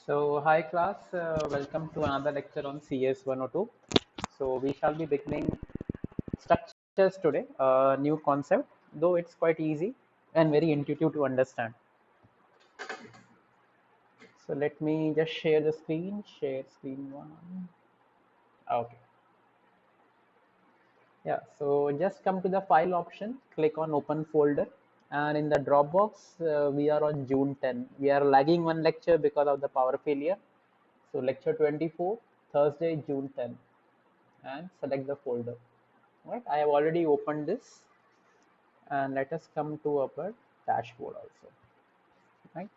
So, hi class, welcome to another lecture on CS102. So, we shall be beginning structures today, a new concept, though it's quite easy and very intuitive to understand. So, let me just share the screen, share screen one. Okay, yeah, so just come to the file option, click on open folder, and in the Dropbox, we are on June 10. We are lagging one lecture because of the power failure. So, lecture 24, Thursday, June 10, and select the folder. Right, I have already opened this, and let us come to our dashboard also. Right,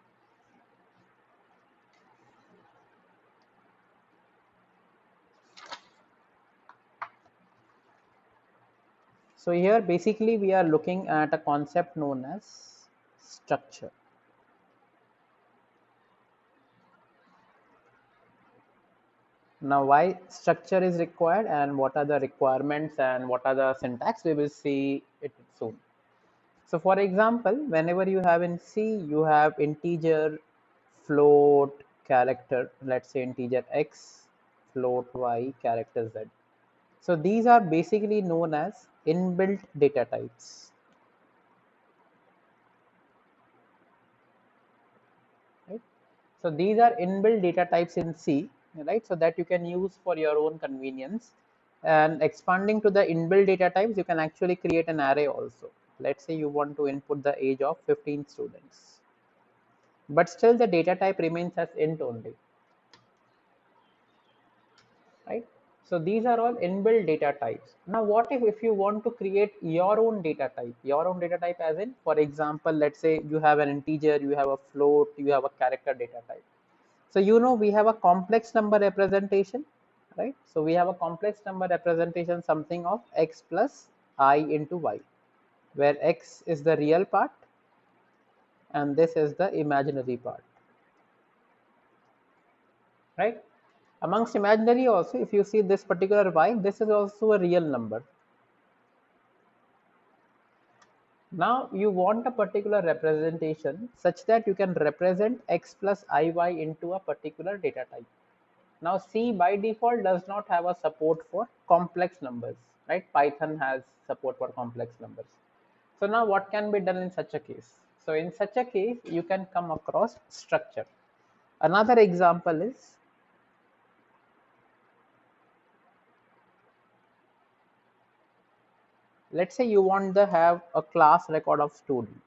so here basically we are looking at a concept known as structure. Now, why structure is required and what are the requirements and what are the syntax, we will see it soon. So for example, whenever you have in C, you have integer, float, character, let's say integer x, float y, character z. So these are basically known as inbuilt data types. Right? So these are inbuilt data types in C, right? So that you can use for your own convenience. And expanding to the inbuilt data types, you can actually create an array also. Let's say you want to input the age of 15 students, but still the data type remains as int only, right? So these are all inbuilt data types. Now, what if you want to create your own data type? Your own data type as in, for example, let's say you have an integer, you have a float, you have a character data type. So we have a complex number representation, right? So we have a complex number representation, something of x plus I into y, where x is the real part and this is the imaginary part, right? Amongst imaginary also, if you see this particular y, this is also a real number. Now you want a particular representation such that you can represent x plus iy into a particular data type. Now C by default does not have a support for complex numbers, right? Python has support for complex numbers. So now what can be done in such a case? So in such a case, you can come across structure. Another example is, let's say you want to have a class record of student.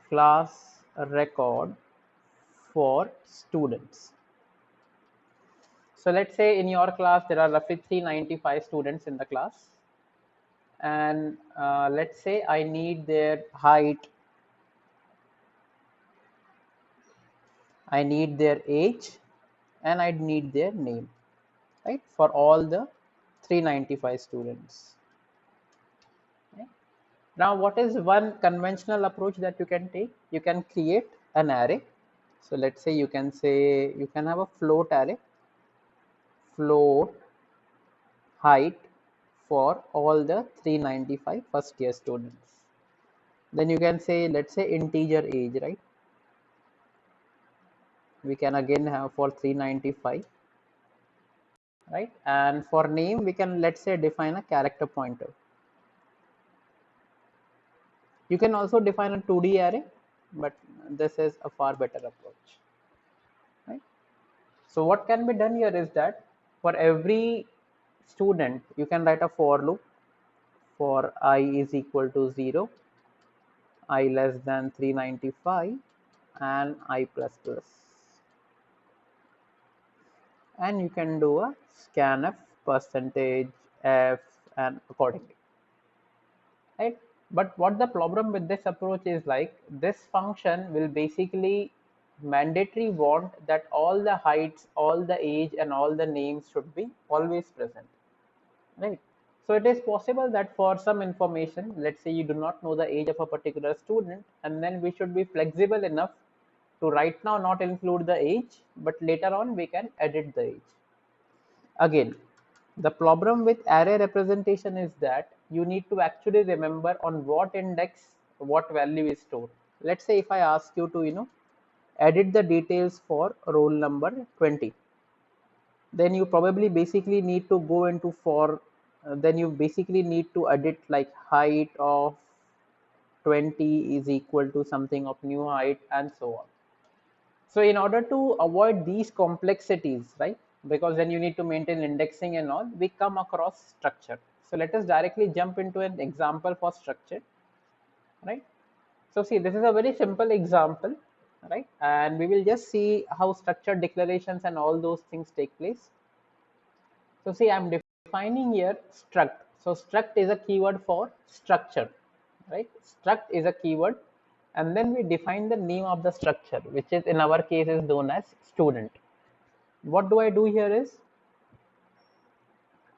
Class record for students. So let's say in your class there are roughly 395 students in the class, and let's say I need their height, I need their age, and I need their name, right? For all the 395 students. Okay. Now, what is one conventional approach that you can take? You can create an array. So let's say you can have a float array, float height for all the 395 first year students. Then you can say, let's say integer age, right? We can again have for 395, right? And for name, we can, let's say, define a character pointer. You can also define a 2D array, but this is a far better approach, right? So what can be done here is that for every student, you can write a for loop for I is equal to 0, I less than 395, and I plus plus. And you can do a scanf, percentage, f, and accordingly, right? But what the problem with this approach is, like, this function will basically mandatory want that all the heights, all the age, and all the names should be always present, right? So it is possible that for some information, let's say you do not know the age of a particular student, and then we should be flexible enough to right now not include the age, but later on we can edit the age. Again, the problem with array representation is that you need to actually remember on what index what value is stored. Let's say if I ask you to, edit the details for roll number 20, then you probably basically need to go into for, then you basically need to edit like height of 20 is equal to something of new height and so on. So in order to avoid these complexities, right, because then you need to maintain indexing and all, we come across structure. So let us directly jump into an example for structure, right? So see, this is a very simple example, right? And we will just see how structure declarations and all those things take place. So see, I'm defining here struct. So struct is a keyword for structure, right? Struct is a keyword, and then we define the name of the structure, which is in our case is known as student. What do I do here is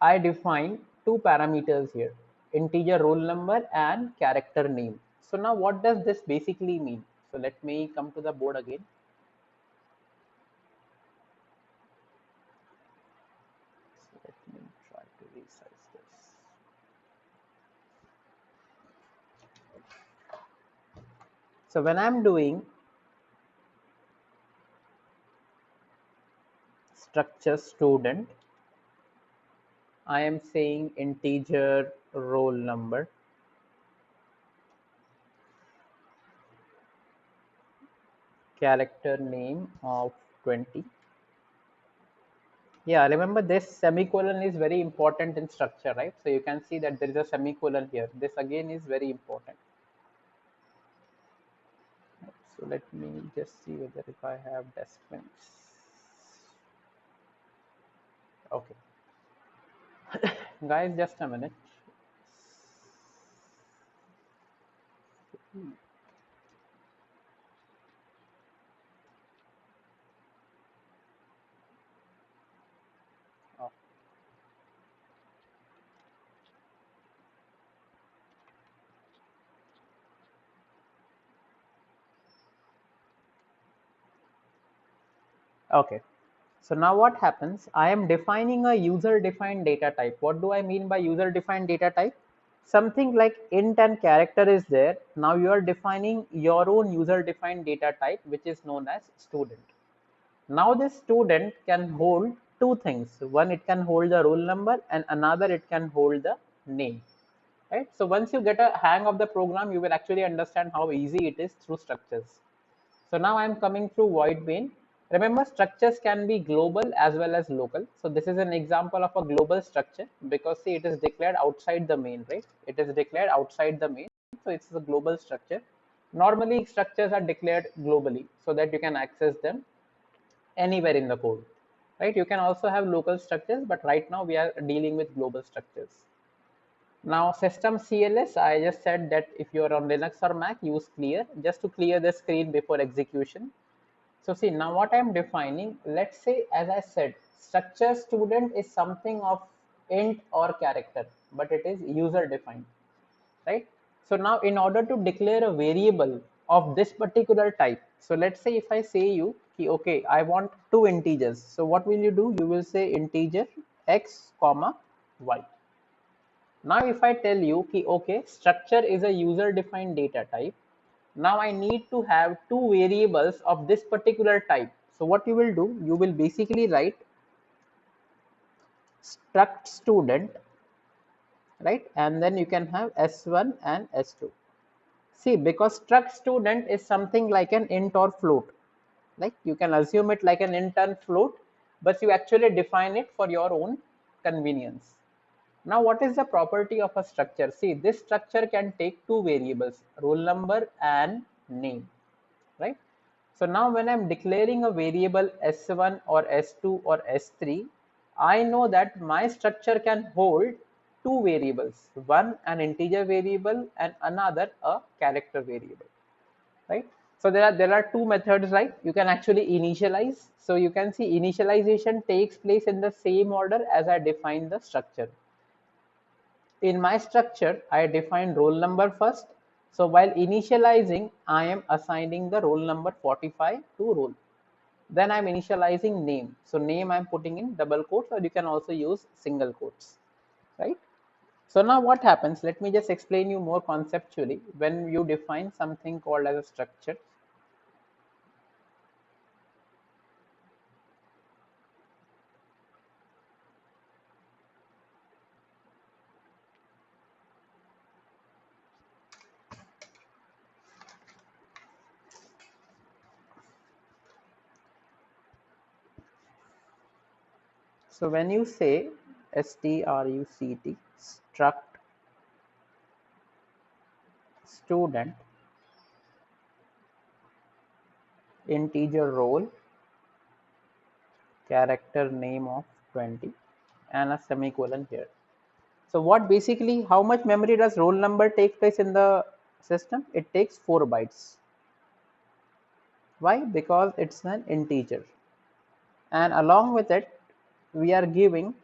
I define two parameters here, integer roll number and character name. So now what does this basically mean? So let me come to the board again. So let me try to resize this. So when I'm doing structure student, I am saying integer roll number, character name of 20. Yeah, remember this semicolon is very important in structure, right? So you can see that there is a semicolon here. This again is very important. So let me just see whether if I have descriptions. Okay, guys, just a minute. Oh, okay. So now what happens? I am defining a user defined data type. What do I mean by user defined data type? Something like int and character is there. Now you are defining your own user defined data type, which is known as student. Now this student can hold two things. One, it can hold the roll number, and another, it can hold the name. Right? So once you get a hang of the program, you will actually understand how easy it is through structures. So now I'm coming through void main. Remember, structures can be global as well as local. So this is an example of a global structure because see, it is declared outside the main, right? It is declared outside the main. So it's a global structure. Normally structures are declared globally so that you can access them anywhere in the code, right? You can also have local structures, but right now we are dealing with global structures. Now system CLS, I just said that if you are on Linux or Mac, use clear just to clear the screen before execution. So see, now what I am defining, let's say, as I said, structure student is something of int or character, but it is user defined, right? So now in order to declare a variable of this particular type, so let's say if I say you, okay, I want two integers. So what will you do? You will say integer x comma y. Now if I tell you, okay, structure is a user defined data type. Now I need to have two variables of this particular type. So what you will do, you will basically write struct student, right? And then you can have S1 and S2. See, because struct student is something like an int or float. Like you can assume it like an int and float, but you actually define it for your own convenience. Now, what is the property of a structure? See, this structure can take two variables, roll number and name, right? So now when I'm declaring a variable S1 or S2 or S3, I know that my structure can hold two variables, one an integer variable and another a character variable, right? So there are two methods, right? You can actually initialize. So you can see initialization takes place in the same order as I define the structure. In my structure, I define roll number first. So while initializing, I am assigning the roll number 45 to roll. Then I'm initializing name. So name I'm putting in double quotes, or you can also use single quotes, right? So now what happens, let me just explain you more conceptually when you define something called as a structure. So when you say struct struct student integer role character name of 20 and a semicolon here. So what basically, how much memory does roll number take place in the system? It takes 4 bytes. Why? Because it's an integer. And along with it, we are giving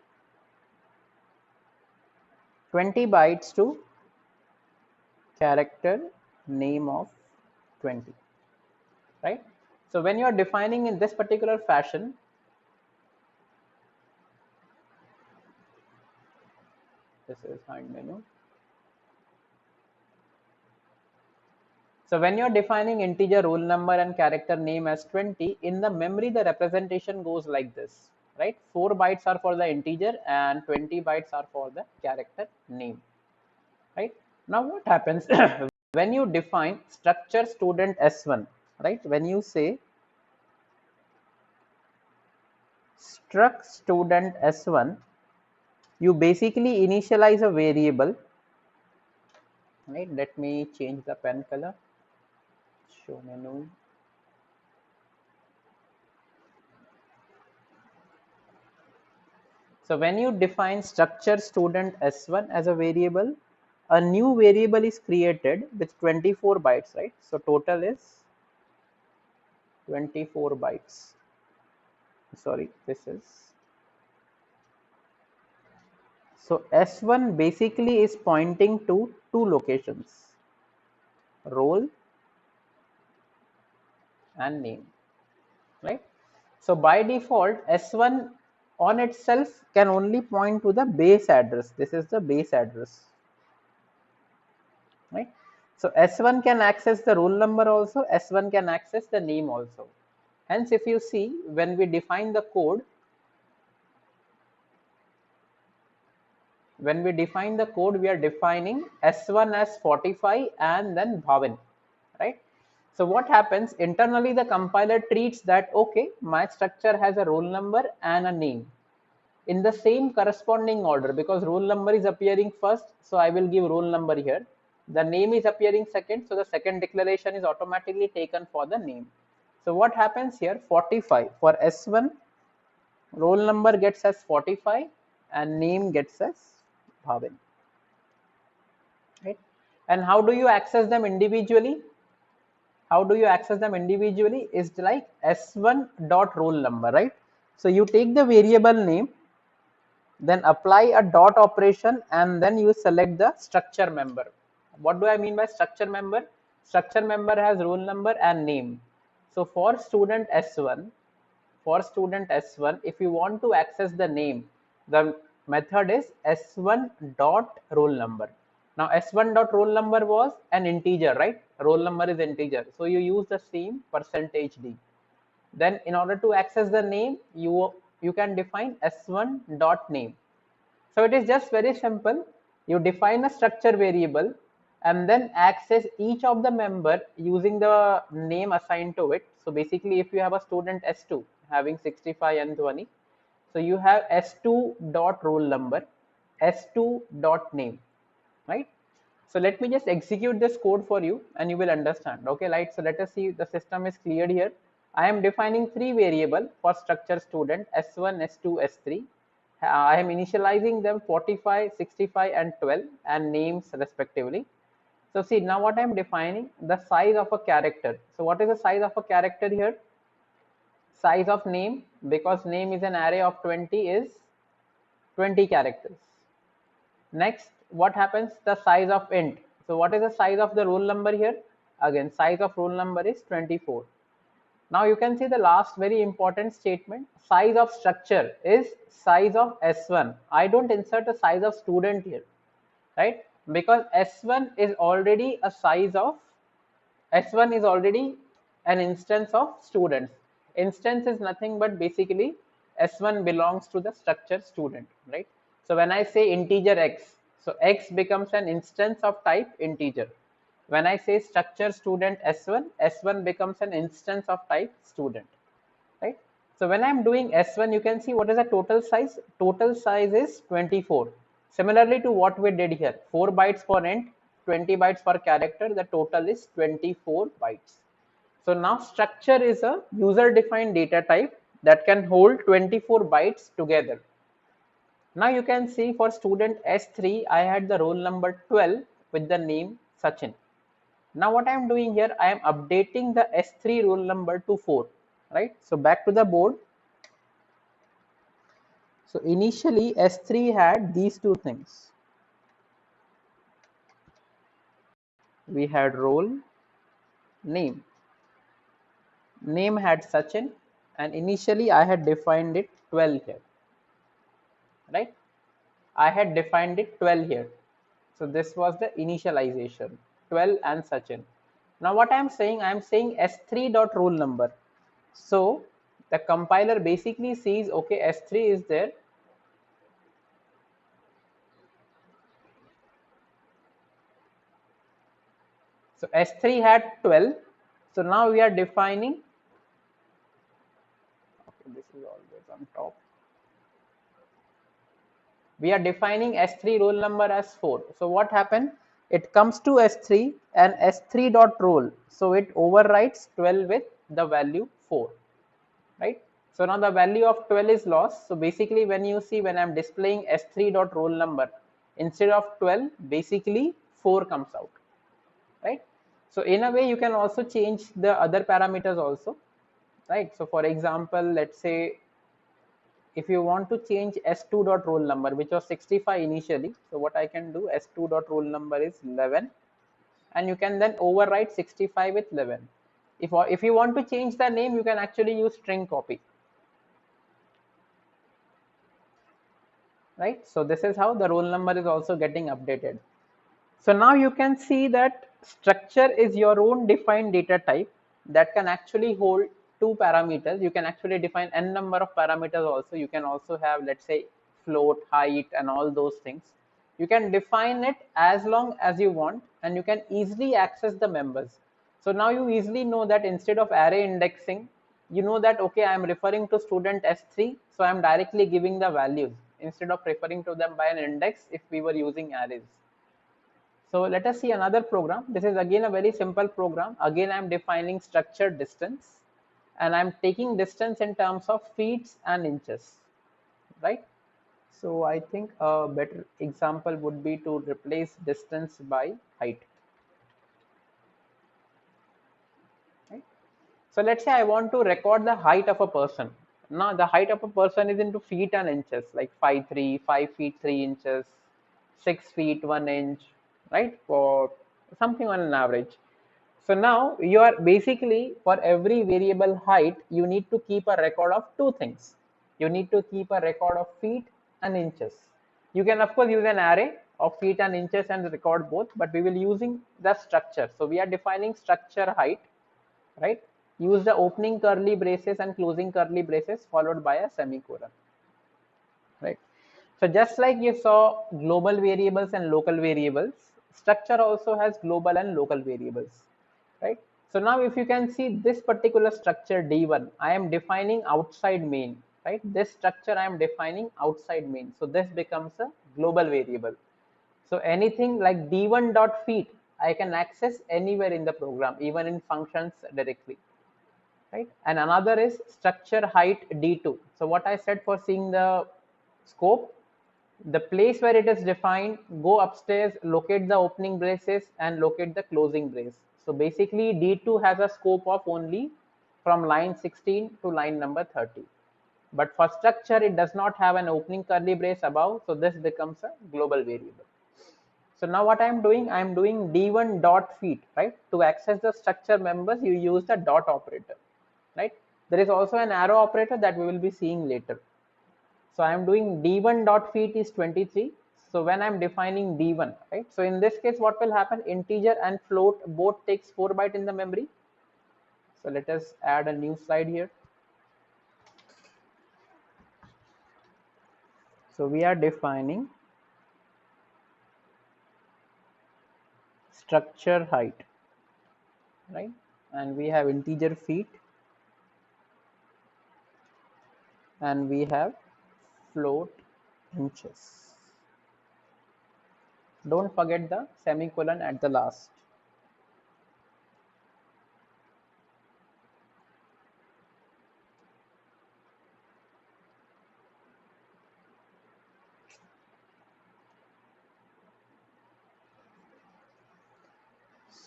20 bytes to character name of 20, right? So when you are defining in this particular fashion, this is hind menu. So when you are defining integer roll number and character name as 20, in the memory the representation goes like this, right? 4 bytes are for the integer and 20 bytes are for the character name, right? Now what happens when you define structure student S1, right? When you say struct student S1, you basically initialize a variable, right? Let me change the pen color, show menu. So when you define structure student S1 as a variable, a new variable is created with 24 bytes, right? So total is 24 bytes. Sorry, this is. So S1 basically is pointing to 2 locations, role and name, right? So by default, S1 on itself can only point to the base address. This is the base address, right? So S1 can access the roll number also, S1 can access the name also. Hence, if you see, when we define the code, we are defining S1 as 45 and then Bhavin, right? So what happens internally, the compiler treats that, okay, my structure has a roll number and a name in the same corresponding order, because roll number is appearing first, so I will give roll number here. The name is appearing second, so the second declaration is automatically taken for the name. So what happens here, 45 for S1, roll number gets as 45 and name gets as Bhavin, right? And how do you access them individually? Is like S1 dot roll number, right? So you take the variable name, then apply a dot operation, and then you select the structure member. What do I mean by structure member? Structure member has roll number and name. So for student S1, if you want to access the name, the method is S1 dot roll number. Now S1 dot roll number was an integer, right? Roll number is integer, so you use the same %d. Then in order to access the name, you can define S1 dot name. So it is just very simple. You define a structure variable and then access each of the member using the name assigned to it. So basically, if you have a student S2 having 65 and 20, so you have S2 dot roll number, S2 dot name, right? So let me just execute this code for you and you will understand. Okay, right? So let us see, the system is cleared here. I am defining 3 variables for structure student S1, S2, S3. I am initializing them 45, 65 and 12 and names respectively. So see, now what I am defining, the size of a character. So what is the size of a character here? Size of name, because name is an array of 20, is 20 characters. Next, what happens? The size of int. So what is the size of the roll number here? Again, size of roll number is 24. Now you can see the last very important statement. Size of structure is size of S1. I don't insert a size of student here. right? Because S1 is already a size of S1 is already an instance of students. Instance is nothing but basically S1 belongs to the structure student, right? So when I say integer X, so X becomes an instance of type integer. When I say structure student S1, S1 becomes an instance of type student, right? So when I'm doing S1, you can see what is the total size. Total size is 24. Similarly to what we did here, 4 bytes for int, 20 bytes for character, the total is 24 bytes. So now structure is a user defined data type that can hold 24 bytes together. Now you can see for student S3, I had the roll number 12 with the name Sachin. Now what I am doing here, I am updating the S3 roll number to 4, right? So back to the board. So initially S3 had these two things. We had role, name. Name had Sachin, and initially I had defined it 12 here, right? I had defined it 12 here. So this was the initialization, 12 and Sachin. Now what I am saying S3 dot roll number. So the compiler basically sees, okay, S3 is there. So S3 had 12. So now we are defining, okay, this is always on top. We are defining S3 roll number as 4. So what happened? It comes to S3 and S3 dot roll. So it overwrites 12 with the value 4, right? So now the value of 12 is lost. So basically when you see, when I'm displaying S3 dot roll number, instead of 12, basically 4 comes out, right? So in a way you can also change the other parameters also, right? So for example, let's say if you want to change S2 dot roll number, which was 65 initially, so what I can do, S2 dot roll number is 11, and you can then overwrite 65 with 11. If you want to change the name, you can actually use string copy, right? So this is how the roll number is also getting updated. So now you can see that structure is your own defined data type that can actually hold two parameters. You can actually define n number of parameters also. You can also have, let's say, float, height, and all those things. You can define it as long as you want, and you can easily access the members. So now you easily know that instead of array indexing, you know that, okay, I am referring to student S3, so I am directly giving the values instead of referring to them by an index if we were using arrays. So let us see another program. This is again a very simple program. Again, I'm defining structured distance, and I'm taking distance in terms of feet and inches, right? So I think a better example would be to replace distance by height, right? So let's say I want to record the height of a person. Now the height of a person is into feet and inches, like 5'3", 5 feet 3 inches, 6 feet 1 inch, right? For something on an average. So now you are basically, for every variable height, you need to keep a record of two things. You need to keep a record of feet and inches. You can of course use an array of feet and inches and record both, but we will using the structure. So we are defining structure height, right? Use the opening curly braces and closing curly braces followed by a semicolon, right? So just like you saw global variables and local variables, structure also has global and local variables, right? So now if you can see this particular structure D1, I am defining outside main, right? This structure I am defining outside main. So this becomes a global variable. So anything like D1 dot feet, I can access anywhere in the program, even in functions directly, right? And another is structure height D2. So what I said for seeing the scope, the place where it is defined, go upstairs, locate the opening braces and locate the closing brace. So basically D2 has a scope of only from line 16 to line number 30. But for structure, it does not have an opening curly brace above, so this becomes a global variable. So now what I'm doing D1 dot feet, right? To access the structure members, you use the dot operator, right? There is also an arrow operator that we will be seeing later. So I am doing D1 dot feet is 23. So when I'm defining d1, right? So in this case, what will happen? Integer and float both takes 4 byte in the memory. So let us add a new slide here. So we are defining structure height, right? And we have integer feet, and we have float inches. Don't forget the semicolon at the last.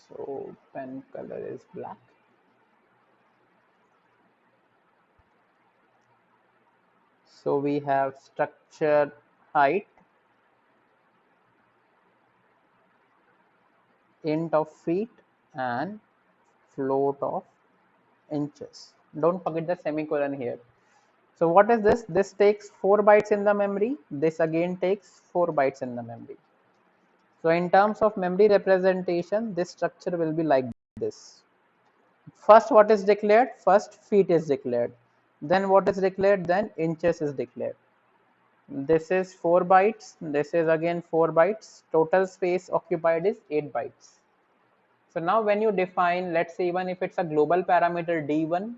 So pen color is black. So we have structure height, int of feet, and float of inches. Don't forget the semicolon here. So what is this? This takes 4 bytes in the memory. This again takes 4 bytes in the memory. So in terms of memory representation, this structure will be like this. First, what is declared? First, feet is declared. Then what is declared? Then inches is declared. This is 4 bytes. This is again 4 bytes. Total space occupied is 8 bytes. So now when you define, let's say even if it's a global parameter d1,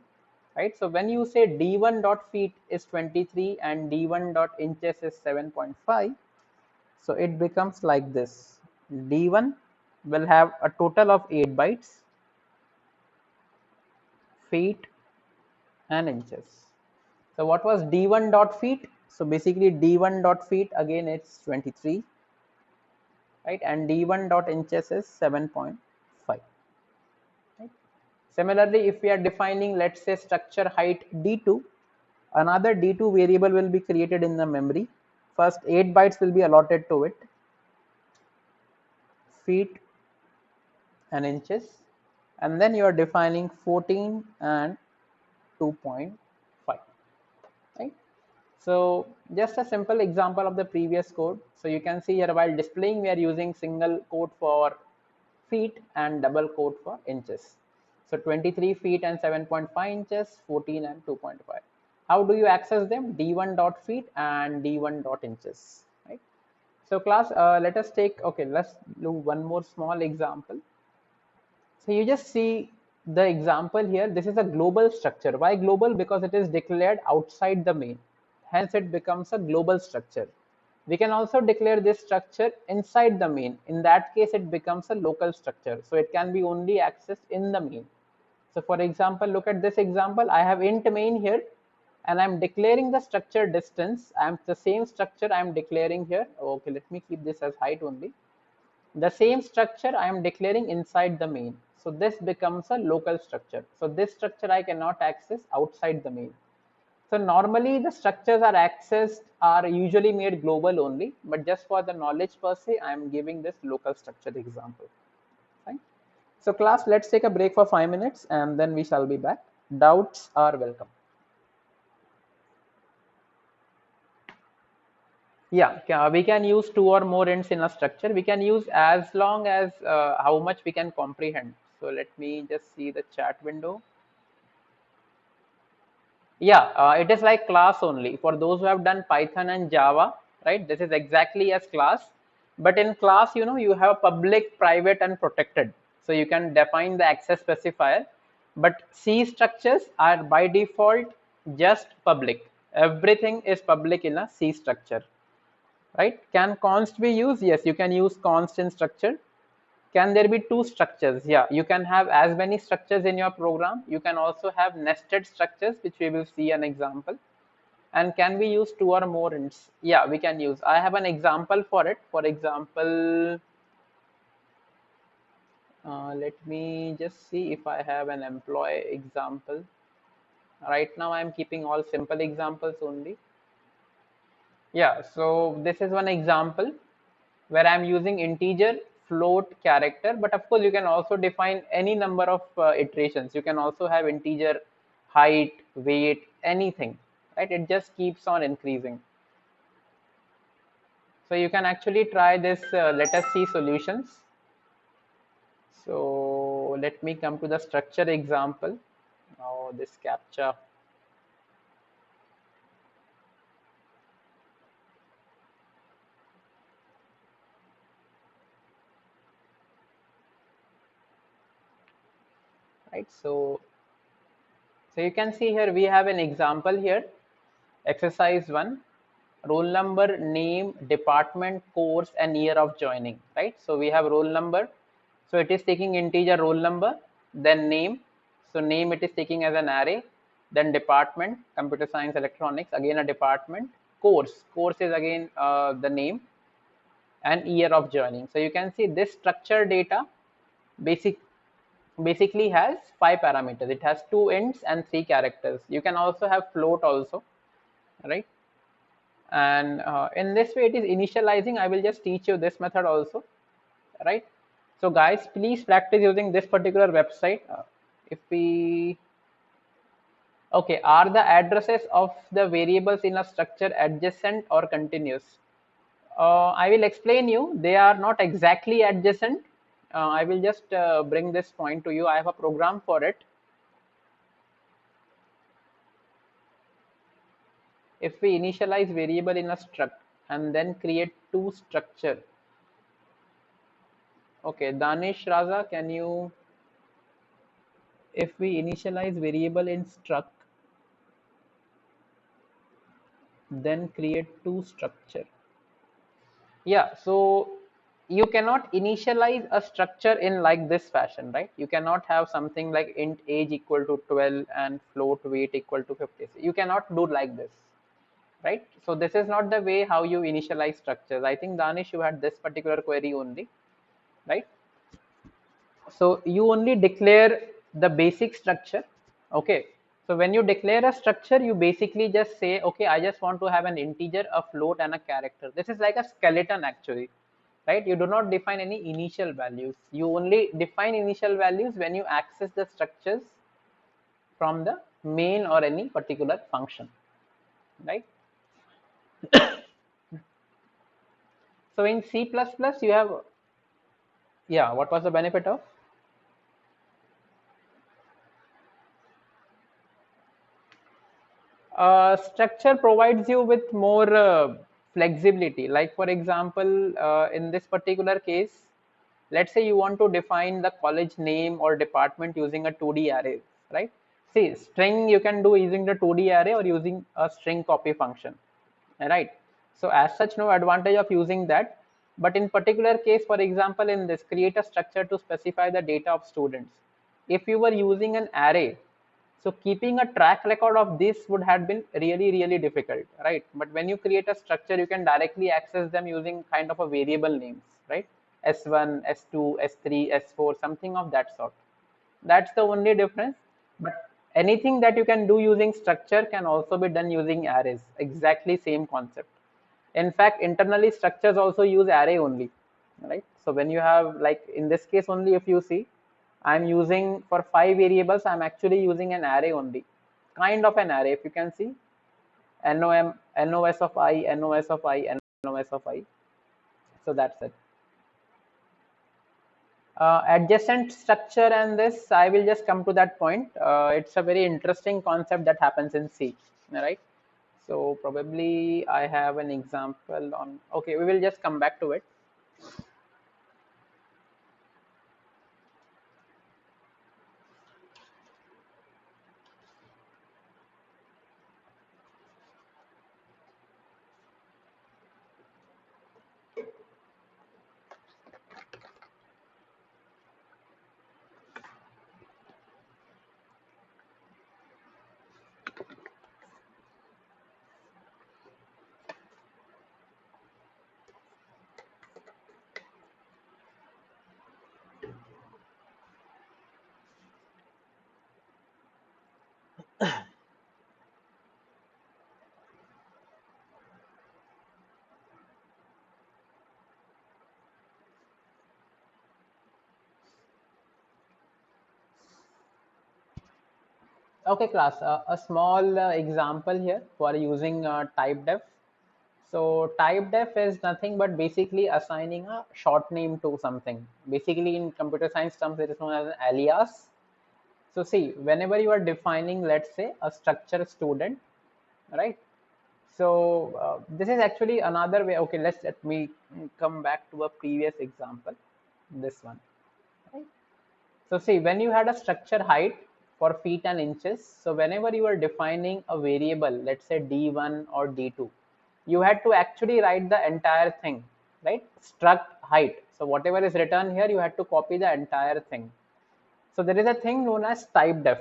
right? So when you say d1 dot feet is 23 and d1 dot inches is 7.5, so it becomes like this. d1 will have a total of 8 bytes, feet and inches. So what was d1 dot feet? So basically d1 dot feet again it's 23, right? And d1 dot inches is 7.5. Right? Similarly, if we are defining, let's say, structure height d2, another d2 variable will be created in the memory. First 8 bytes will be allotted to it, feet and inches, and then you are defining 14 and 2.5, right? So just a simple example of the previous code. So you can see here, while displaying, we are using single quote for feet and double quote for inches. So 23 feet and 7.5 inches, 14 and 2.5. How do you access them? d1 dot feet and d1 dot inches, right? So class, let us take, okay, let's do one more small example. So you just see the example here. This is a global structure. Why global? Because it is declared outside the main. Hence it becomes a global structure. We can also declare this structure inside the main. In that case, it becomes a local structure. So it can be only accessed in the main. So for example, look at this example. I have int main here and I'm declaring the structure distance. I'm the same structure I'm declaring here. Okay, let me keep this as height only. The same structure I am declaring inside the main. So this becomes a local structure. So this structure I cannot access outside the main. So normally the structures are accessed are usually made global only, but just for the knowledge per se, I am giving this local structure example. Fine. So class, let's take a break for 5 minutes and then we shall be back. Doubts are welcome. Yeah, we can use 2 or more ints in a structure. We can use as long as how much we can comprehend. So let me just see the chat window. Yeah, it is like class only. For those who have done Python and Java, right? This is exactly as class. But in class, you have public, private, and protected. So you can define the access specifier. But C structures are by default just public. Everything is public in a C structure. Right? Can const be used? Yes, you can use const in structure. Can there be two structures? Yeah, you can have as many structures in your program. You can also have nested structures, which we will see an example. And can we use 2 or more ints? Yeah, we can use. I have an example for it. For example, let me just see if I have an employee example. Right now, I'm keeping all simple examples only. Yeah, so this is one example where I'm using integer, float, character, but of course you can also define any number of iterations. You can also have integer, height, weight, anything, right? It just keeps on increasing. So you can actually try this. Let us see solutions. So let me come to the structure example. Now this captcha, right? So you can see here we have an example here. Exercise 1, roll number, name, department, course, and year of joining, right? So we have roll number. So it is taking integer roll number, then name. So name it is taking as an array, then department, computer science, electronics, again a department, course is again the name, and year of joining. So you can see this structure data basic basically has 5 parameters. It has 2 ints and 3 characters. You can also have float also, right? And in this way it is initializing. I will just teach you this method also, right? So guys, please practice using this particular website. If we Okay, are the addresses of the variables in a structure adjacent or continuous? I will explain you. They are not exactly adjacent. I will just bring this point to you. I have a program for it. If we initialize variable in a struct and then create two structure. Okay, Danish Raza, can you, if we initialize variable in struct, then create two structure. Yeah, so you cannot initialize a structure in like this fashion, right? You cannot have something like int age equal to 12 and float weight equal to 50. You cannot do like this, right? So this is not the way how you initialize structures. I think Danish, you had this particular query only, right? So you only declare the basic structure. Okay, so when you declare a structure, you basically just say, okay, I just want to have an integer, a float, and a character. This is like a skeleton actually, right? You do not define any initial values. You only define initial values when you access the structures from the main or any particular function, right? So in C++, you have, yeah, what was the benefit of? Structure provides you with more flexibility. Like for example, in this particular case, let's say you want to define the college name or department using a 2D array, right? See, string you can do using the 2D array or using a string copy function, right? So as such, no advantage of using that. But in particular case, for example, in this, create a structure to specify the data of students. If you were using an array, so keeping a track record of this would have been really, really difficult, right? But when you create a structure, you can directly access them using kind of a variable names, right? S1, S2, S3, S4, something of that sort. That's the only difference. But anything that you can do using structure can also be done using arrays. Exactly same concept. In fact, internally structures also use array only, right? So when you have, like in this case only, if you see, I'm using for 5 variables, I'm actually using an array only, kind of an array. If you can see, nom, nos of I, nos of I, nos of I. So that's it. Adjacent structure and this, I will just come to that point. It's a very interesting concept that happens in C, right? So probably I have an example on, okay, we will just come back to it. Okay, class, a small example here for using Typedef. So typedef is nothing but basically assigning a short name to something. Basically in computer science terms, it is known as an alias. So see, whenever you are defining, let's say, a structure student, right? So this is actually another way. Okay, let me come back to a previous example, this one, right? So see, when you had a structure height for feet and inches, so whenever you are defining a variable, let's say d1 or d2, you had to actually write the entire thing, right? Struct height. So whatever is written here, you had to copy the entire thing. So there is a thing known as typedef.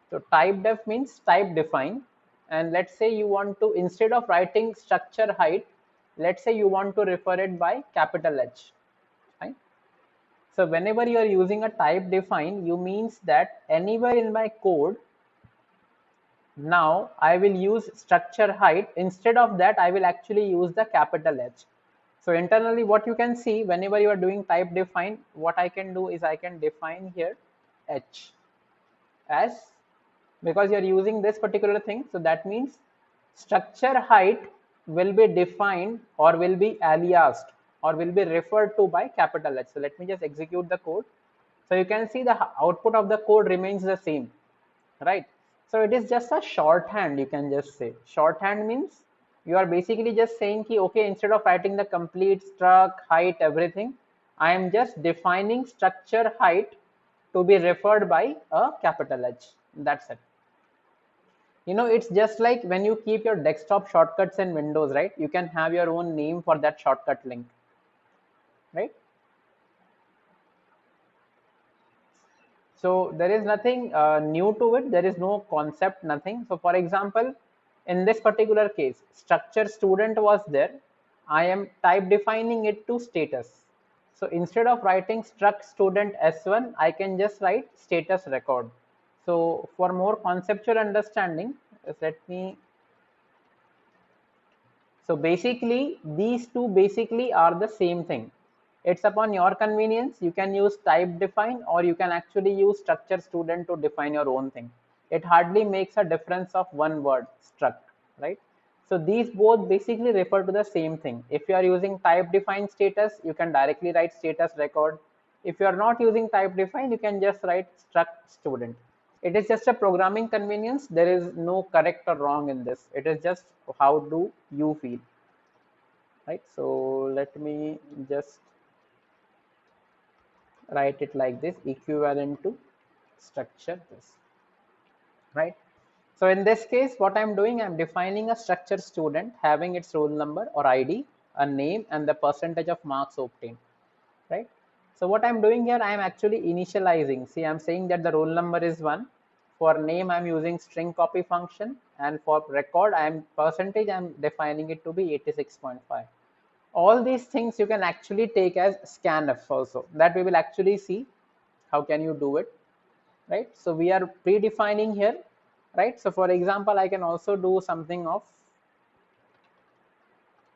So typedef means type define. And let's say you want to, instead of writing structure height, let's say you want to refer it by capital H, right? So whenever you are using a type define, you means that anywhere in my code, now I will use structure height. Instead of that, I will actually use the capital H. So internally, what you can see whenever you are doing type define, what I can do is I can define here H as, because you're using this particular thing, so that means structure height will be defined or will be aliased or will be referred to by capital H. So let me just execute the code. So you can see the output of the code remains the same, right? So it is just a shorthand, you can just say. Shorthand means you are basically just saying ki, okay, instead of writing the complete struct height everything, I am just defining structure height to be referred by a capital H. That's it. You know, it's just like when you keep your desktop shortcuts in Windows, right? You can have your own name for that shortcut link, right? So there is nothing new to it. There is no concept, nothing. So for example, in this particular case, structure student was there. I am type defining it to status. So instead of writing struct student S1, I can just write status record. So for more conceptual understanding, let me, so basically, these two basically are the same thing. It's upon your convenience. You can use type define or you can actually use structure student to define your own thing. It hardly makes a difference of one word, struct, right? So these both basically refer to the same thing. If you are using type define status, you can directly write status record. If you are not using type define, you can just write struct student. It is just a programming convenience. There is no correct or wrong in this. It is just how do you feel, right? So let me just write it like this, equivalent to structure this, right? So in this case, what I'm doing, I'm defining a structure student having its roll number or ID, a name, and the percentage of marks obtained, right? So what I'm doing here, I'm actually initializing. See, I'm saying that the roll number is 1. For name, I'm using string copy function, and for record, I'm percentage, I'm defining it to be 86.5. All these things you can actually take as scanf also, that we will actually see how can you do it, right? So we are predefining here, right? So for example, I can also do something of,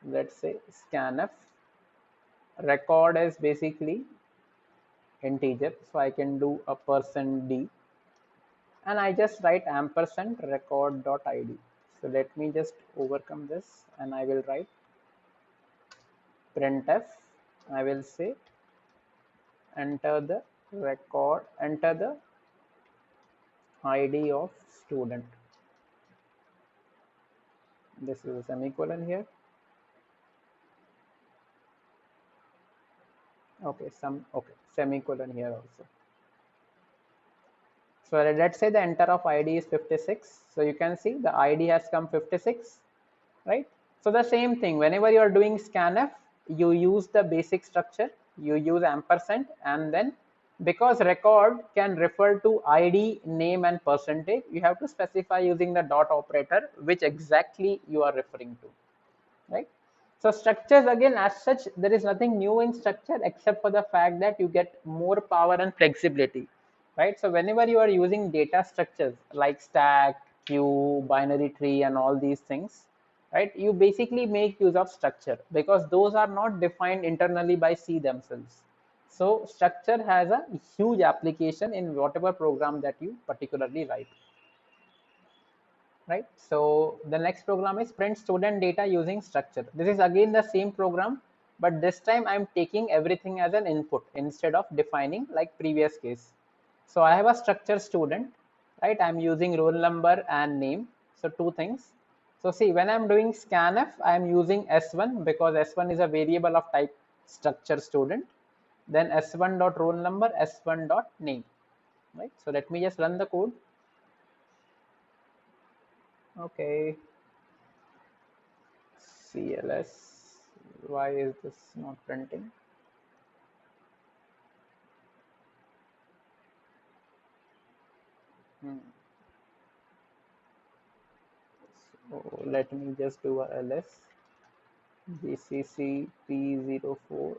let's say, scanf record is basically integer, so I can do a %d and I just write ampersand record dot id. So let me just overcome this and I will write printf. I will say enter the record, enter the ID of student. This is a semicolon here. Okay, okay, semicolon here also. So let's say the enter of ID is 56. So you can see the ID has come 56, right? So the same thing, whenever you are doing scanf, you use the basic structure, you use ampersand, and then because record can refer to ID, name, and percentage, you have to specify using the dot operator, which exactly you are referring to, right? So structures, again, as such, there is nothing new in structure except for the fact that you get more power and flexibility, right? So whenever you are using data structures like stack, queue, binary tree, and all these things, right, you basically make use of structure because those are not defined internally by C themselves. So structure has a huge application in whatever program that you particularly write. right? So the next program is print student data using structure. This is again the same program, but this time I'm taking everything as an input instead of defining like previous case. So I have a structure student, right? I'm using roll number and name. So two things. So see, when I'm doing scanf, I'm using S1 because S1 is a variable of type structure student. Then S1 dot roll number, S1 dot name, right? So let me just run the code. Okay. CLS. Why is this not printing? Hmm. So let me just do a ls gcc p04.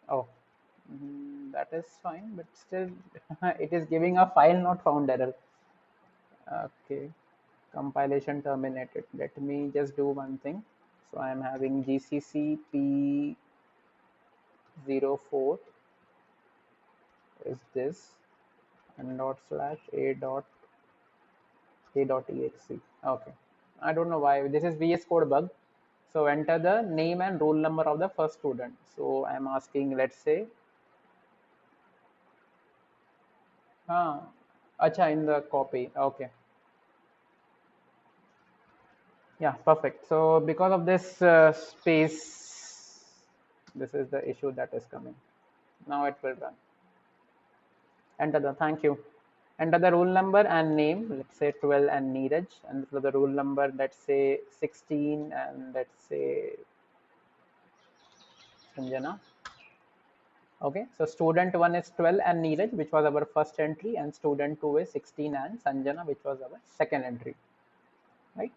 Oh, that is fine, but still it is giving a file not found error. Okay, compilation terminated. Let me just do one thing. So I am having gcc p04 is this and dot slash a.exe. Okay. I don't know why. This is VS Code bug. So enter the name and roll number of the first student. So I'm asking, let's say, acha in the copy. Okay. Yeah, perfect. So because of this space, this is the issue that is coming. Now it will run. Enter the, thank you. Enter the roll number and name, let's say 12 and Neeraj. And for the roll number, let's say 16 and let's say Sanjana. Okay, so student 1 is 12 and Neeraj, which was our first entry, and student 2 is 16 and Sanjana, which was our second entry, right?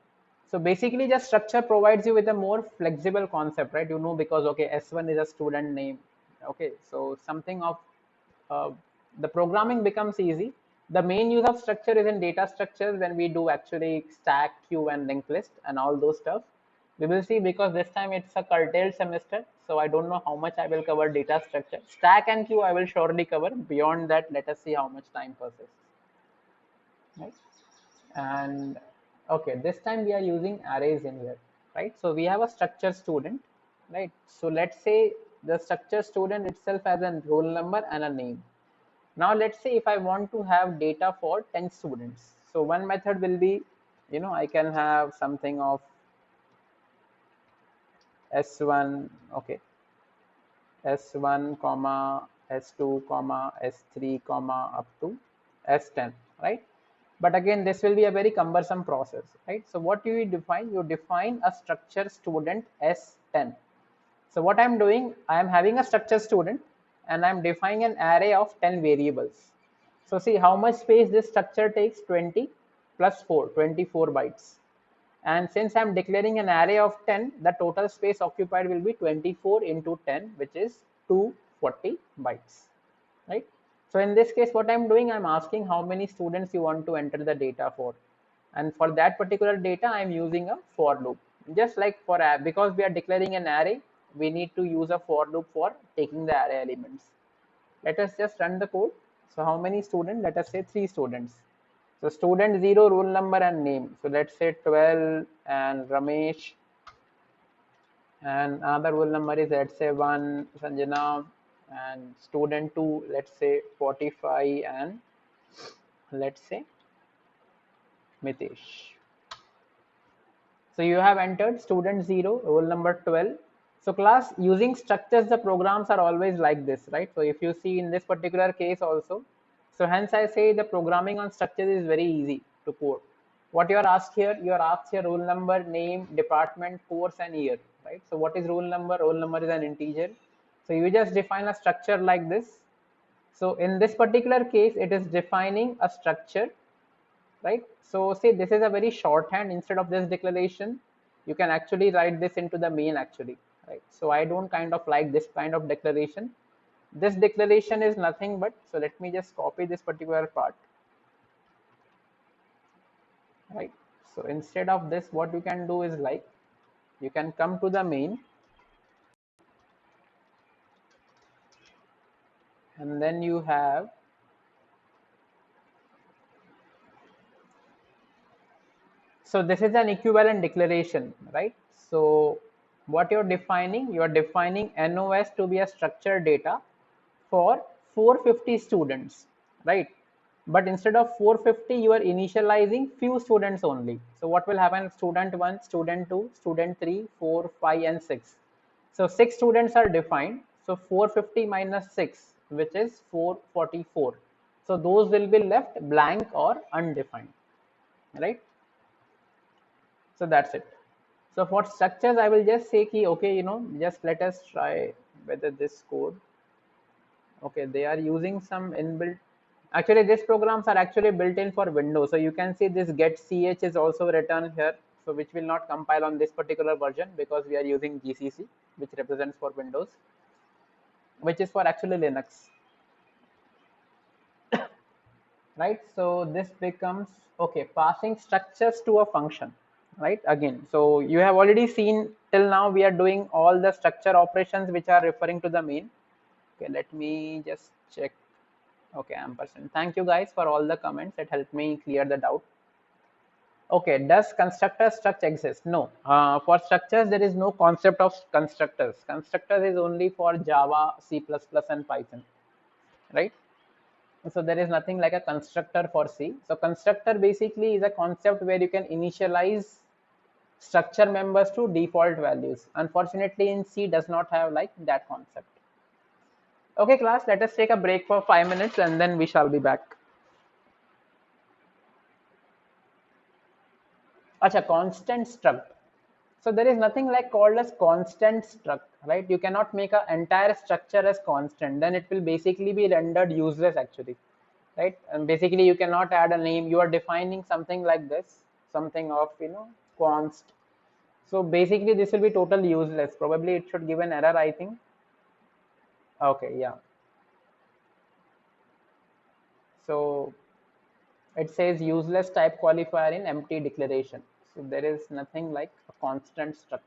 So basically, just structure provides you with a more flexible concept, right? You know, because okay, S1 is a student name. Okay, so something of uh, the programming becomes easy. The main use of structure is in data structures when we do actually stack, queue, and linked list and all those stuff. We will see because this time it's a curtailed semester, so I don't know how much I will cover data structure. Stack and queue I will surely cover. Beyond that, let us see how much time passes. Right? And okay, this time we are using arrays in here, right? So we have a structure student, right? So let's say the structure student itself has a roll number and a name. Now let's say if I want to have data for 10 students, so one method will be, I can have something of s1, okay, s1 comma s2 comma s3 comma up to s10, right? But again, this will be a very cumbersome process, right? So what do you define? You define a structure student s10. So what I'm doing, I'm having a structure student and I'm defining an array of 10 variables. So see how much space this structure takes, 20 plus 4, 24 bytes. And since I'm declaring an array of 10, the total space occupied will be 24 into 10, which is 240 bytes, right? So in this case, what I'm doing, I'm asking how many students you want to enter the data for. And for that particular data, I'm using a for loop. Just like for, because we are declaring an array, we need to use a for loop for taking the array elements. Let us just run the code. So how many students? Let us say 3 students. So student 0, roll number and name. So let's say 12 and Ramesh, and another roll number is, let's say, 1 Sanjana, and student 2, let's say 45 and let's say Mitesh. So you have entered student 0, roll number 12. So class, using structures, the programs are always like this, right? So if you see in this particular case also, so hence I say the programming on structures is very easy to code. What you are asked here, you are asked here roll number, name, department, course, and year, right? So what is roll number? Roll number is an integer. So you just define a structure like this. So in this particular case, it is defining a structure, right? So say this is a very shorthand. Instead of this declaration, you can actually write this into the main actually, right? So I don't kind of like this kind of declaration. This declaration is nothing but, so let me just copy this particular part, right? So instead of this, what you can do is like, You can come to the main, and then you have, so this is an equivalent declaration, right? So what you're defining NOS to be a structured data for 450 students, right? But instead of 450, you are initializing few students only. So what will happen? Student 1, student 2, student 3, 4, 5, and 6. So 6 students are defined. So 450 minus 6, which is 444. So those will be left blank or undefined, right? So that's it. So for structures, I will just say key, okay, just let us try whether this code, okay, they are using some inbuilt, actually these programs are actually built in for Windows. So you can see this get ch is also written here, so which will not compile on this particular version because we are using GCC, which represents for Windows, which is for actually Linux, right? So this becomes, okay, passing structures to a function, right? Again, so you have already seen till now we are doing all the structure operations which are referring to the main. Okay, let me just check. Okay, ampersand. Thank you guys for all the comments. It helped me clear the doubt. Okay, does constructor struct exist? No. For structures, there is no concept of constructors. Constructors is only for Java, C++, and Python, right? So there is nothing like a constructor for C. So constructor basically is a concept where you can initialize structure members to default values. Unfortunately, in C does not have like that concept. Okay, class, let us take a break for 5 minutes and then we shall be back. Acha, constant struct. So there is nothing like called as constant struct, right? You cannot make an entire structure as constant. Then it will basically be rendered useless actually, right? And basically you cannot add a name. You are defining something like this, something of, const. So basically this will be totally useless. Probably it should give an error, I think. Okay, yeah. So it says useless type qualifier in empty declaration. So there is nothing like a constant struct.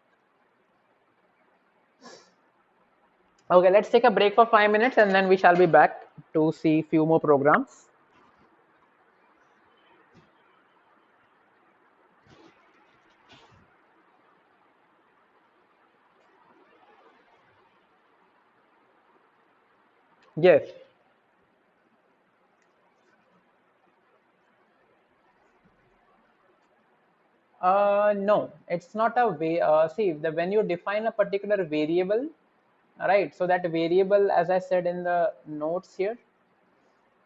Okay, let's take a break for 5 minutes and then we shall be back to see few more programs. Yes. No, it's not a way. See, when you define a particular variable, right? So that variable, as I said in the notes here,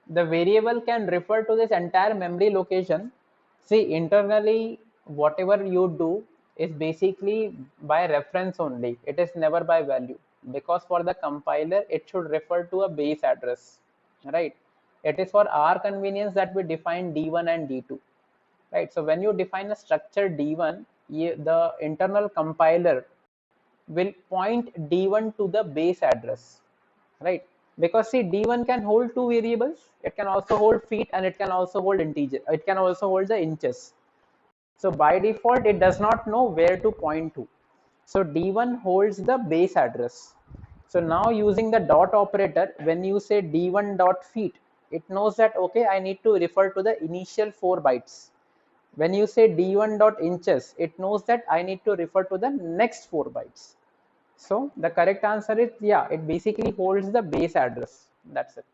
the variable can refer to this entire memory location. See, internally, whatever you do is basically by reference only. It is never by value because for the compiler, it should refer to a base address, right? It is for our convenience that we define D1 and D2, right? So when you define a structure D1, the internal compiler will point D1 to the base address, right? Because see, D1 can hold two variables. It can also hold feet and it can also hold integer. It can also hold the inches. So by default, it does not know where to point to. So D1 holds the base address. So now using the dot operator, when you say D1 dot feet, it knows that, okay, I need to refer to the initial 4 bytes. When you say D1 dot inches, it knows that I need to refer to the next 4 bytes. So the correct answer is, yeah, it basically holds the base address. That's it.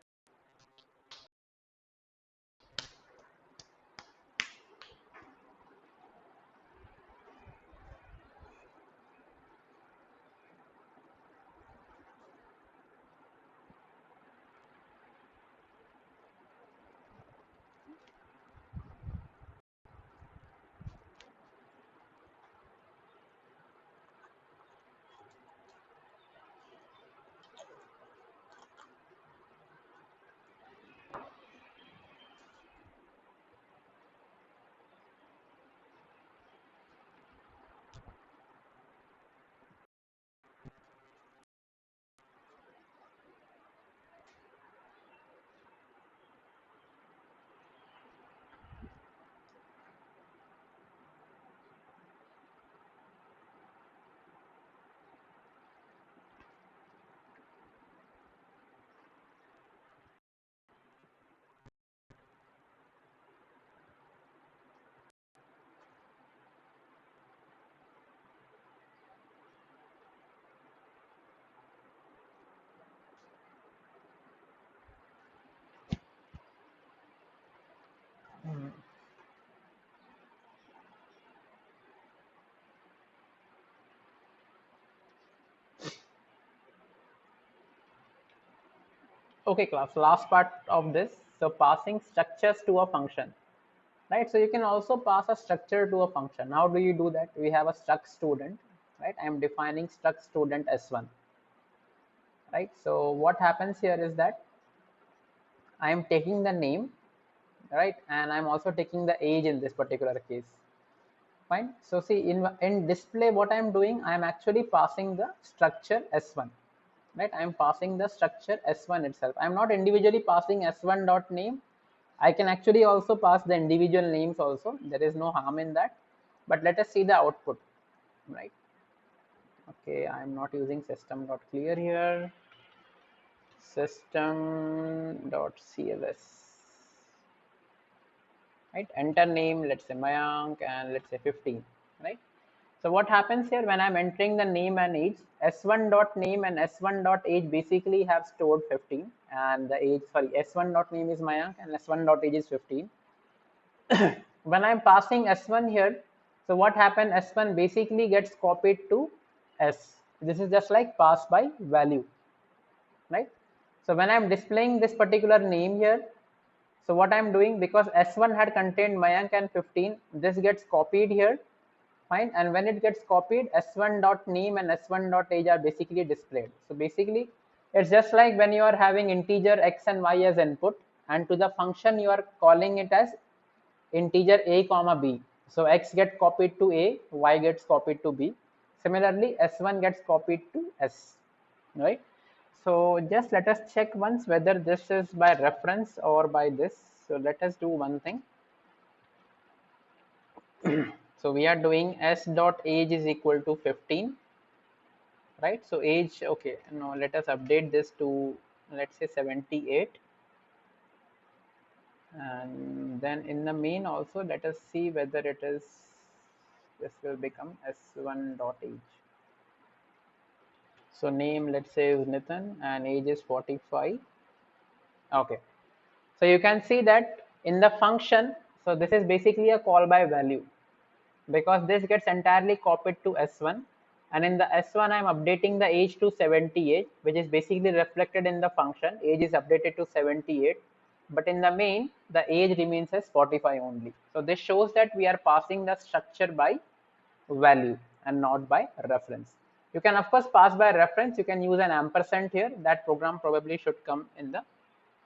Okay, class, last part of this. So passing structures to a function, right? So you can also pass a structure to a function. How do you do that? We have a struct student, right? I'm defining struct student s1, right? So what happens here is that I am taking the name, right? And I'm also taking the age in this particular case. Fine. So see, in display, what I'm doing, I'm actually passing the structure s1, right? I'm passing the structure s1 itself. I'm not individually passing s1 dot name. I can actually also pass the individual names also. There is no harm in that. But let us see the output, right? Okay, I'm not using system dot clear here. System dot cls, right? Enter name, let's say Mayank, and let's say 15, right? So what happens here when I'm entering the name and age, s1 dot name and s1 dot age basically have stored 15, and the age, sorry, s1 dot name is Mayank and s1 dot age is 15. When I'm passing s1 here, so what happened, s1 basically gets copied to s. This is just like pass by value, right? So when I'm displaying this particular name here, so what I'm doing, because s1 had contained Mayank and 15, this gets copied here. Fine. And when it gets copied, s1 dot name and s1 dot age are basically displayed. So basically it's just like when you are having integer x and y as input, and to the function you are calling it as integer a comma b. So x gets copied to a, y gets copied to b. Similarly, s1 gets copied to s, right? So just let us check once whether this is by reference or by this. So let us do one thing. So we are doing s dot age is equal to 15, right? So age, okay, now let us update this to, let's say 78, and then in the main also let us see whether it is, this will become s1 dot age. So name, let's say, is Nitin, and age is 45. Okay, so you can see that in the function, so this is basically a call by value, because this gets entirely copied to s1, and in the s1 I'm updating the age to 78, which is basically reflected in the function. Age is updated to 78, but in the main the age remains as 45 only. So this shows that we are passing the structure by value and not by reference. You can of course pass by reference. You can use an ampersand here. That program probably should come in the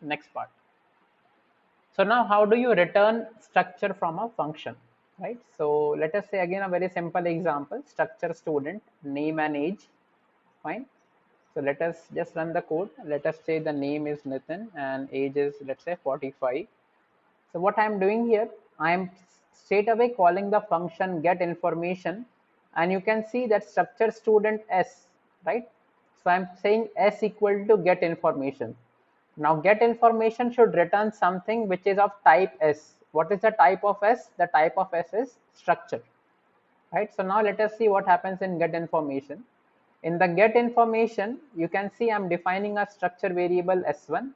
next part. So now how do you return structure from a function, right? So let us say again a very simple example, structure student, name and age, fine. So let us just run the code. Let us say the name is Nitin and age is, let's say, 45. So what I'm doing here, I'm straight away calling the function get information, and you can see that structure student s, right? So I'm saying s equal to get information. Now get information should return something which is of type s. What is the type of s? The type of s is structure, right? So now let us see what happens in get information. In the get information, you can see I'm defining a structure variable s1,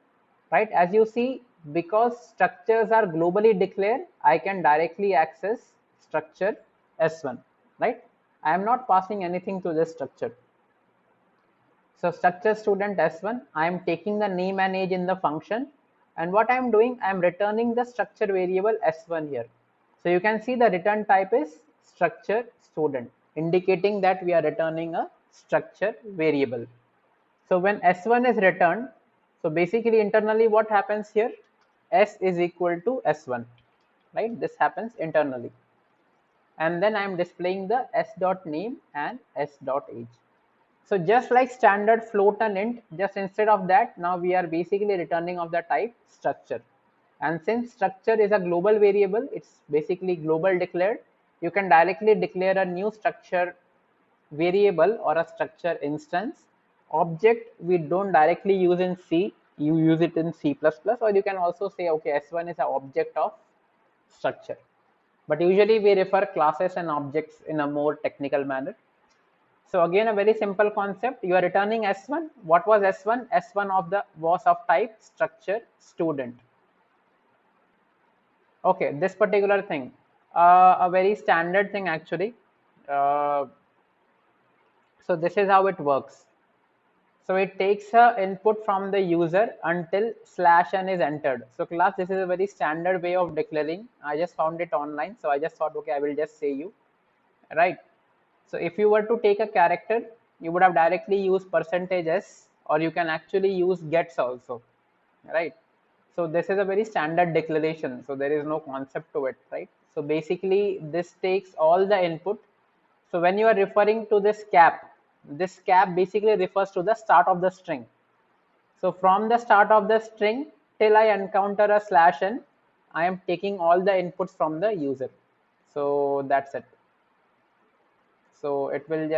right? As you see, because structures are globally declared, I can directly access structure s1, right? I am not passing anything to this structure. So structure student s1, I am taking the name and age in the function, and what I am doing, I am returning the structure variable s1 here. So you can see the return type is structure student, indicating that we are returning a structure variable. So when s1 is returned, so basically internally what happens here, s is equal to s1, right? This happens internally, and then I am displaying the s dot name and s dot age. So just like standard float and int, just instead of that, now we are basically returning of the type structure. And since structure is a global variable, it's basically global declared, you can directly declare a new structure variable or a structure instance. Object we don't directly use in C, you use it in C++, or you can also say, okay, S1 is an object of structure. But usually we refer classes and objects in a more technical manner. So again, a very simple concept. You are returning S1. What was S1? S1 of the was of type structure student. Okay, this particular thing, a very standard thing actually. So this is how it works. So it takes a input from the user until /n is entered. So class, this is a very standard way of declaring. I just found it online, so I just thought, okay, I will just say you, right? So if you were to take a character, you would have directly used %s, or you can actually use gets also, right? So this is a very standard declaration. So there is no concept to it, right? So basically this takes all the input. So when you are referring to this cap basically refers to the start of the string. So from the start of the string till I encounter a /n, I am taking all the inputs from the user. So that's it. So it will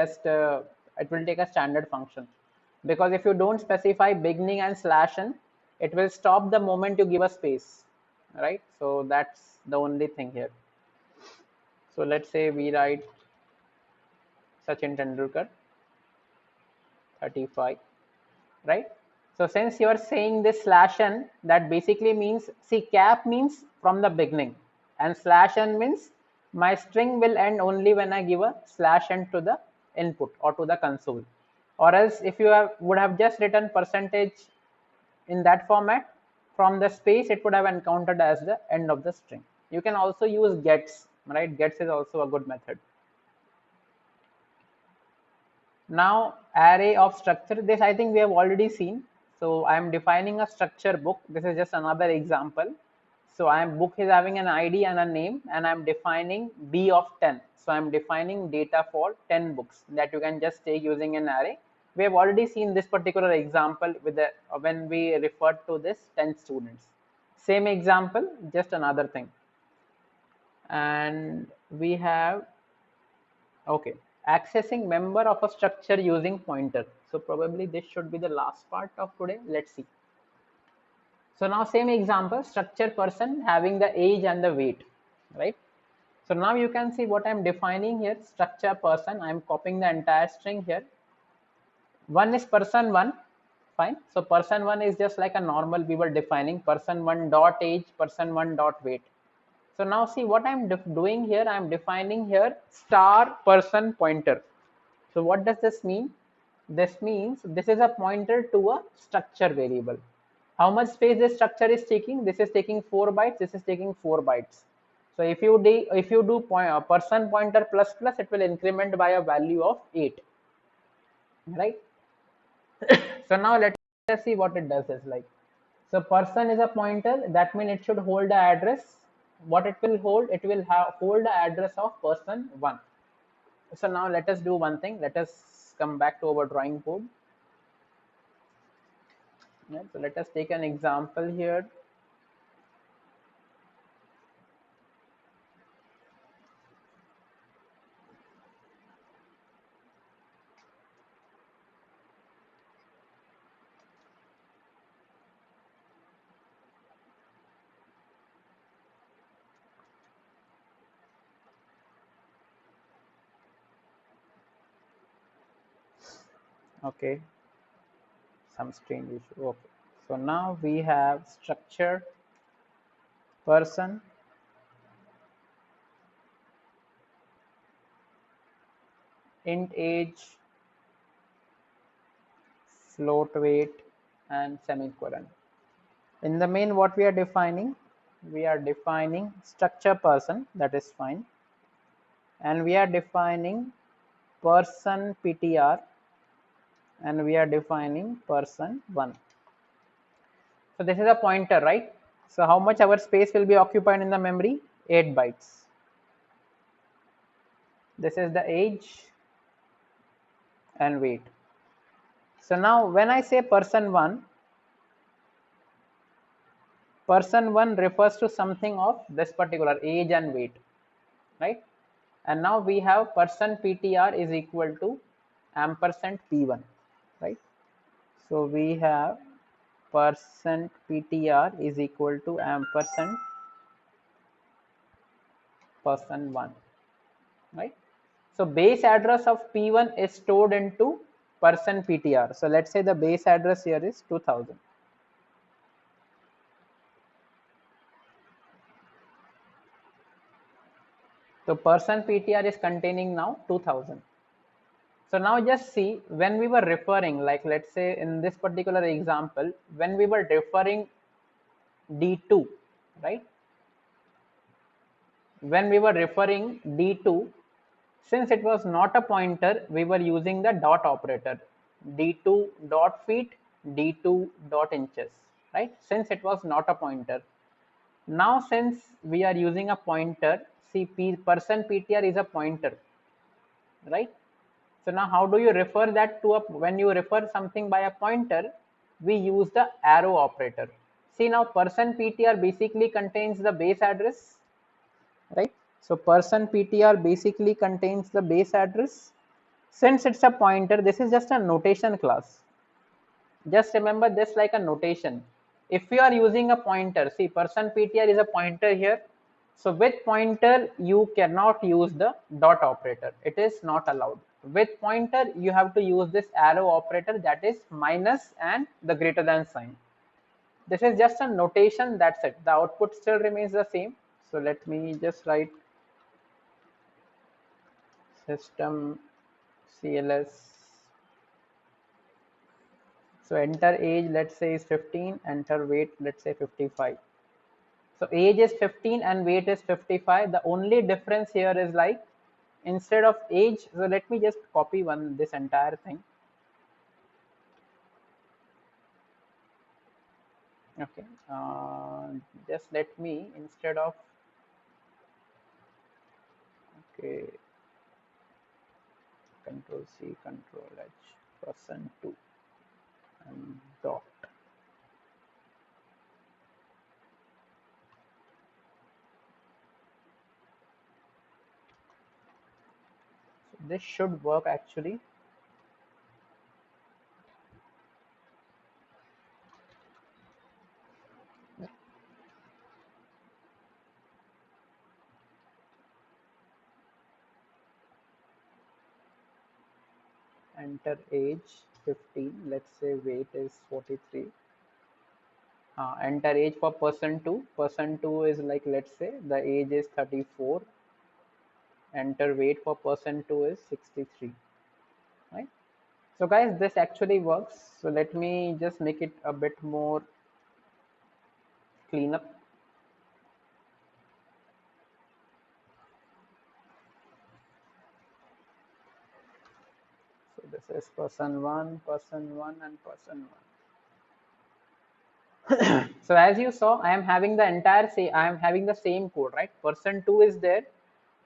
take a standard function, because if you don't specify beginning and /n, it will stop the moment you give a space, right? So that's the only thing here. So let's say we write Sachin Tendulkar 35, right? So since you are saying this /n, that basically means, see, cap means from the beginning, and /n means my string will end only when I give a /n to the input or to the console. Or else if you would have just written percentage in that format, from the space it would have encountered as the end of the string. You can also use gets, right? Gets is also a good method. Now array of structure, this I think we have already seen. So I am defining a structure book. This is just another example. So I am book is having an ID and a name, and I am defining B of 10. So I am defining data for 10 books that you can just take using an array. We have already seen this particular example with the when we referred to this 10 students. Same example, just another thing. And we have, okay, accessing member of a structure using pointer. So probably this should be the last part of today. Let's see. So now same example, structure person having the age and the weight, right? So now you can see what I'm defining here, structure person. I'm copying the entire string here. One is person one, fine. So person one is just like a normal, we were defining person one dot age, person one dot weight. So now see what I'm doing here. I'm defining here star person pointer. So what does this mean? This means this is a pointer to a structure variable. How much space this structure is taking? This is taking 4 bytes. This is taking 4 bytes. So if you do person pointer plus plus, it will increment by a value of 8, right? So now let us see what it does is like. So person is a pointer. That means it should hold the address. What it will hold? It will hold the address of person one. So now let us do one thing. Let us come back to our drawing board. Yeah, so let us take an example here. Okay, some strange issue. Okay, so now we have structure person, int age, float weight, and semicolon. In the main, what we are defining? We are defining structure person, that is fine, and we are defining person ptr, and we are defining person one. So this is a pointer, right? So how much our space will be occupied in the memory? 8 bytes. This is the age and weight. So now when I say person one refers to something of this particular age and weight, right? And now we have person ptr is equal to ampersand p1, right? So we have percent ptr is equal to ampersand person one, right? So base address of p1 is stored into person ptr. So let's say the base address here is 2000. So person ptr is containing now 2000. So now just see, when we were referring, like let's say in this particular example, when we were referring D2, right? When we were referring D2, since it was not a pointer, we were using the dot operator, D2 dot feet, D2 dot inches, right? Since it was not a pointer. Now, since we are using a pointer, see person PTR is a pointer, right? So now how do you refer that to a, when you refer something by a pointer, we use the arrow operator. See now person PTR basically contains the base address, right? So person PTR basically contains the base address. Since it's a pointer, this is just a notation class. Just remember this like a notation. If you are using a pointer, see person PTR is a pointer here. So with pointer, you cannot use the dot operator. It is not allowed. With pointer, you have to use this arrow operator, that is minus and the greater than sign. This is just a notation, that's it. The output still remains the same. So let me just write system CLS. So enter age, let's say is 15, enter weight, let's say 55. So age is 15 and weight is 55. The only difference here is like instead of age, so let me just copy this entire thing. Okay, just let me instead of, okay, control C, control H, person 2 and dot. So this should work actually. Enter age 15, let's say weight is 43. Enter age for person 2. Person 2 is like, let's say the age is 34. Enter weight for person 2 is 63, right? So guys, this actually works. So let me just make it a bit more clean up. So this is person 1, person 1 and person 1. So as you saw, I am having the entire I am having the same code, right? Person 2 is there.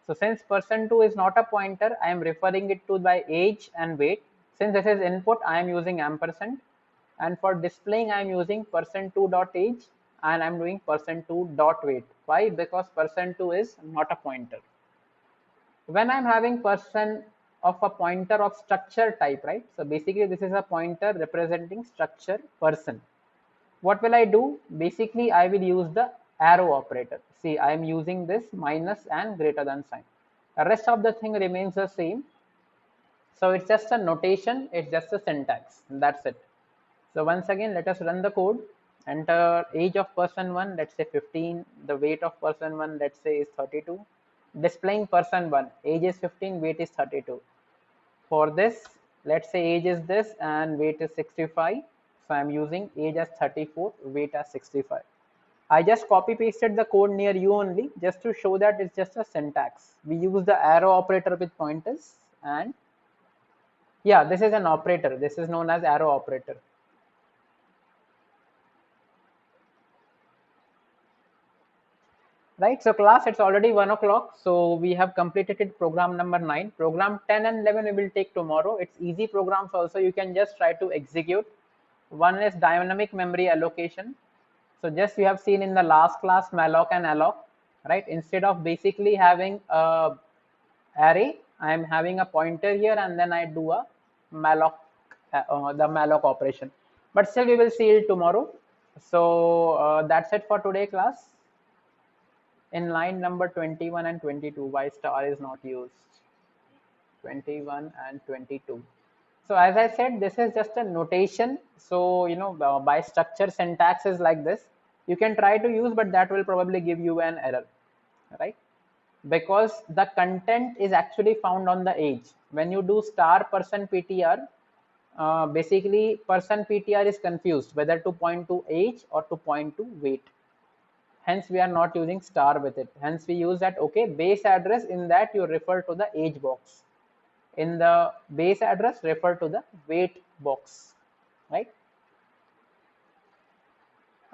So since person 2 is not a pointer, I am referring it to by age and weight. Since this is input, I am using ampersand. And for displaying, I am using person 2 dot age and I'm doing person 2 dot weight. Why? Because person 2 is not a pointer. When I'm having person of a pointer of structure type, right? So basically this is a pointer representing structure person. What will I do? Basically, I will use the arrow operator. See, I am using this minus and greater than sign. The rest of the thing remains the same. So it's just a notation, it's just a syntax. That's it. So once again, let us run the code. Enter age of person 1, let's say 15. The weight of person 1, let's say is 32. Displaying person 1, age is 15, weight is 32. For this, let's say age is this and weight is 65. So I'm using age as 34, weight as 65. I just copy pasted the code near you only just to show that it's just a syntax. We use the arrow operator with pointers, and yeah, this is an operator. This is known as arrow operator. Right, so class, it's already 1 o'clock. So we have completed program number 9. Program 10 and 11 we will take tomorrow. It's easy programs also. You can just try to execute. One is dynamic memory allocation. So just you have seen in the last class malloc and alloc, right? Instead of basically having a array, I am having a pointer here and then I do a malloc, the malloc operation. But still we will see it tomorrow. So that's it for today class. In line number 21 and 22, why star is not used? 21 and 22. So as I said, this is just a notation. So, by structure syntax is like this. You can try to use, but that will probably give you an error, right? because the content is actually found on the age. When you do star person ptr, basically person ptr is confused whether to point to age or to point to weight. Hence we are not using star with it. Hence we use that, okay, base address, in that you refer to the age box, in the base address refer to the weight box, right?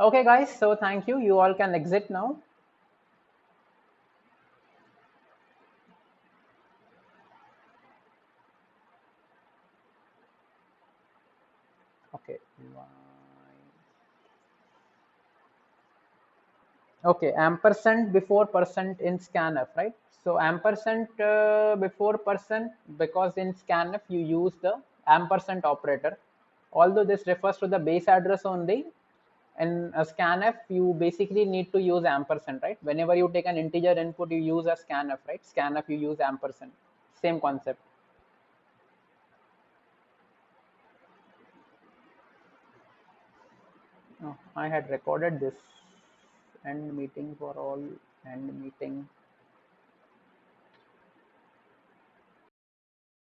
Okay guys, so thank you, you all can exit now. Okay. Okay, ampersand before percent in scanf, right? So ampersand before percent, because in scanf you use the ampersand operator. Although this refers to the base address only, in a scanf you basically need to use ampersand, right? Whenever you take an integer input, you use a scanf, right? Scanf you use ampersand. Same concept. Oh, I had recorded this. End meeting for all. End meeting.